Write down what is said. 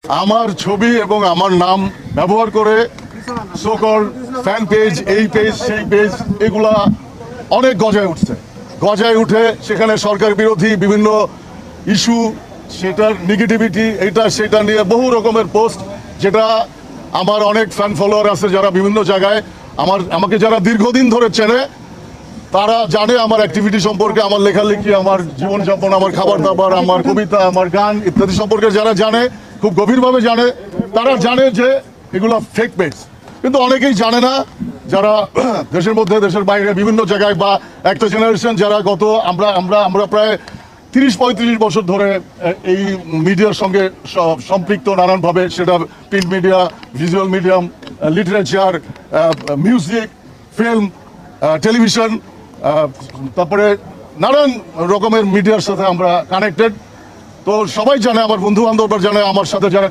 আমার ছবি এবং আমার নাম ব্যবহার করে সকল ফ্যান পেজ, এই পেজ সেই পেজ, এগুলা অনেক গজায় উঠে সেখানে সরকার বিরোধী বিভিন্ন ইস্যু, সেটার নেগেটিভিটি, এটা সেটা নিয়ে বহু রকমের পোস্ট, যেটা আমার অনেক ফ্যান ফলোয়ার আছে যারা বিভিন্ন জায়গায় আমাকে যারা দীর্ঘদিন ধরে চেনে, তারা জানে আমার অ্যাক্টিভিটি সম্পর্কে, আমার লেখালেখি, আমার জীবনযাপন, আমার খাবার দাবার, আমার কবিতা, আমার গান ইত্যাদি সম্পর্কে যারা জানে, খুব গভীরভাবে জানে, তারা জানে যে এগুলো ফেক পেজ। কিন্তু অনেকেই জানে না, যারা দেশের মধ্যে দেশের বাইরে বিভিন্ন জায়গায়, বা একটা জেনারেশন যারা আমরা প্রায় 30-35 বছর ধরে এই মিডিয়ার সঙ্গে সম্পৃক্ত নানানভাবে, সেটা print media, visual medium, literature, music, film, television, তারপরে নানান রকমের মিডিয়ার সাথে আমরা কানেক্টেড। তো সবাই জানে, আমার বন্ধু বান্ধবরা জানে, আমার সাথে যারা